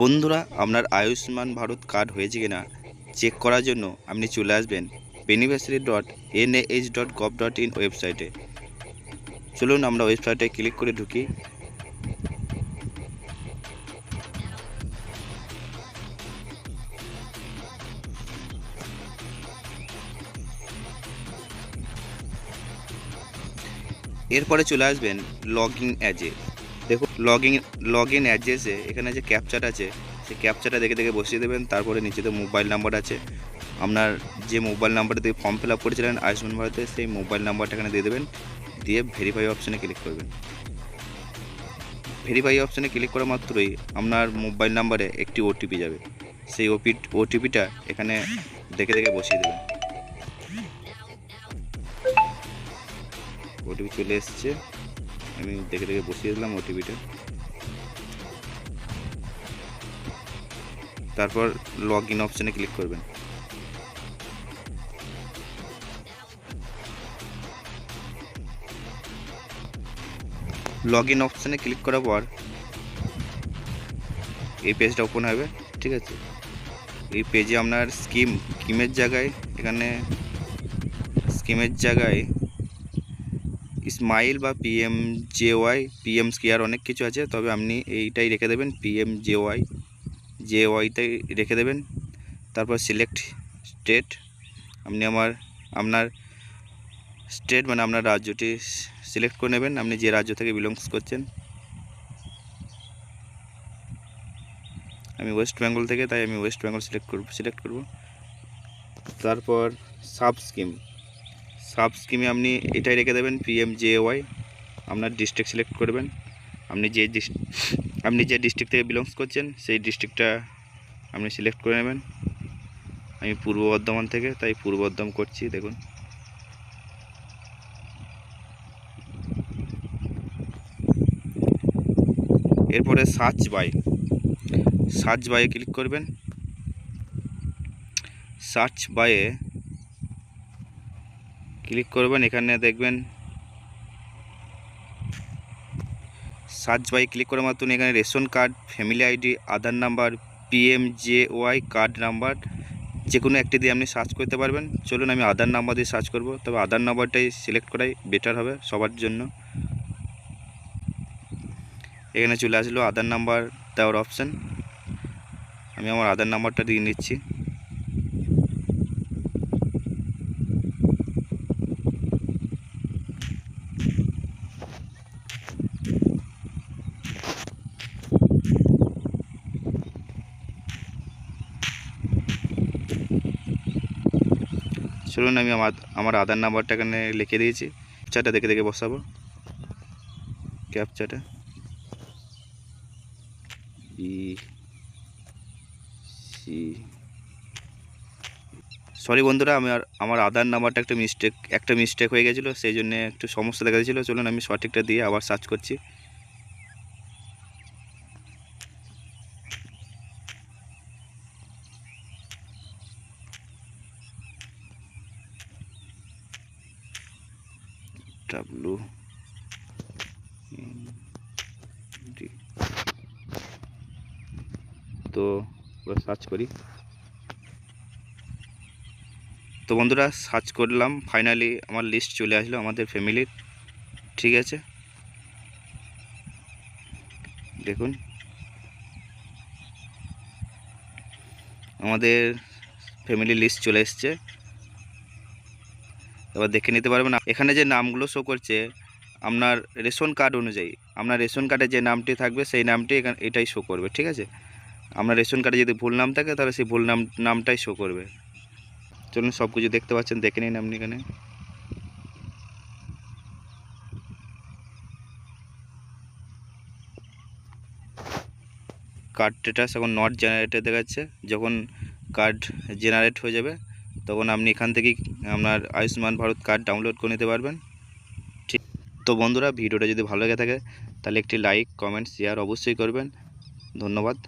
বন্ধুরা, আপনার আয়ুষ্মান ভারত কার্ড হয়েছে কিনা চেক করার জন্য আপনি চলে আসবেন beneficiary.nah.gov.in ওয়েবসাইটে। চলুন আমরা ওয়েবসাইটে ক্লিক করে ঢুকি। এরপরে চলে আসবেন লগ ইন অ্যাজে। দেখুন লগ ইন অ্যাড্রেসে এখানে যে ক্যাপচার আছে সেই ক্যাপচারটা দেখে দেখে বসিয়ে দেবেন। তারপরে নিচেতে মোবাইল নাম্বার আছে, আপনার যে মোবাইল নাম্বারটা দিয়ে ফর্ম ফিল আপ করেছিলেন আয়ুষ্মান ভারতে সেই মোবাইল নাম্বারটা এখানে দিয়ে দেবেন। দিয়ে ভেরিফাই অপশানে ক্লিক করবেন। ভেরিফাই অপশানে ক্লিক করা মাত্রই আপনার মোবাইল নাম্বারে একটি ওটিপি যাবে। সেই ওটিপিটা এখানে দেখে দেখে বসিয়ে দেবেন। ওটিপি চলে এসছে, আমি দেখে দেখে বসিয়ে দিলাম ওটিপিটা। তারপর লগ ইন অপশানে ক্লিক করবেন। লগ ইন অপশানে ক্লিক করার পর এই পেজটা ওপেন হবে, ঠিক আছে। এই পেজে আপনার স্কিমের জায়গায় এখানে স্কিমের জায়গায় স্মাইল বা পিএম কেয়ার অনেক কিছু আছে, তবে আপনি এইটাই রেখে দেবেন, জেওয়াইটাই রেখে দেবেন। তারপর সিলেক্ট স্টেট, আপনি আপনার স্টেট মানে আপনার রাজ্যটি সিলেক্ট করে নেবেন, আপনি যে রাজ্য থেকে বিলংস করছেন। আমি ওয়েস্ট বেঙ্গল থেকে, তাই আমি ওয়েস্ট বেঙ্গল সিলেক্ট করব। তারপর সাব স্কিমে আপনি এটাই রেখে দেবেন পিএমজেওয়াই। আপনার ডিস্ট্রিক্ট সিলেক্ট করবেন, আপনি যে ডিস্ট্রিক্ট থেকে বিলংস করছেন সেই ডিস্ট্রিক্টটা আপনি সিলেক্ট করে নেবেন। আমি পূর্ব বর্ধমান থেকে, তাই পূর্ব বর্ধমান করছি। দেখুন, এরপরে সার্চ বাইয়ে ক্লিক করবেন। সার্চ বাইয়ে ক্লিক করবেন, এখানে দেখবেন সার্চ বাই ক্লিক করার মাধ্যমে এখানে রেশন কার্ড, ফ্যামিলি আইডি, আধার নাম্বার, পিএমজেওয়াই কার্ড নাম্বার যে কোনো একটি দিয়ে আপনি সার্চ করতে পারবেন। চলুন আমি আধার নাম্বার দিয়ে সার্চ করব, তবে আধার নাম্বারটাই সিলেক্ট করাই বেটার হবে সবার জন্য। এখানে চলে আসলো আধার নাম্বার দেওয়ার অপশান, আমি আমার আধার নাম্বারটা দিয়ে নিচ্ছি। চলুন আমি আমার আধার নাম্বারটা এখানে লিখে দিয়েছি। ক্যাপচাটা দেখে দেখে বসাবো। ক্যাপচাটা সরি বন্ধুরা, আমার আধার নাম্বারটা একটা মিস্টেক হয়ে গেছিলো, সেই জন্য একটু সমস্যা দেখা দিয়েছিলো। চলুন আমি সঠিকটা দিয়ে আবার সার্চ করছি। তো সার্চ করি। তো বন্ধুরা, সার্চ করলাম, ফাইনালি আমার লিস্ট চলে আসলো আমাদের ফ্যামিলির, ঠিক আছে। দেখুন আমাদের ফ্যামিলি লিস্ট চলে এসছে। এবার দেখে নিতে পারবেন এখানে যে নামগুলো শো করছে আপনার রেশন কার্ড অনুযায়ী, আপনার রেশন কার্ডে যে নামটি থাকবে সেই নামটি এটাই শো করবে, ঠিক আছে। আপনার রেশন কার্ডে যদি ভুল নাম থাকে তাহলে সেই ভুল নামটাই শো করবে। চলুন সব কিছু দেখতে পাচ্ছেন, দেখে নিন আপনি। এখানে কার্ড স্ট্যাটাস এখন নট জেনারেটেড দেখাচ্ছে। যখন কার্ড জেনারেট হয়ে যাবে তখন আপনি এখান থেকেই আপনার আয়ুষ্মান ভারত কার্ড ডাউনলোড করে নিতে পারবেন, ঠিক। তো বন্ধুরা, ভিডিওটা যদি ভালো লেগে থাকে তাহলে একটি লাইক, কমেন্ট, শেয়ার অবশ্যই করবেন। ধন্যবাদ।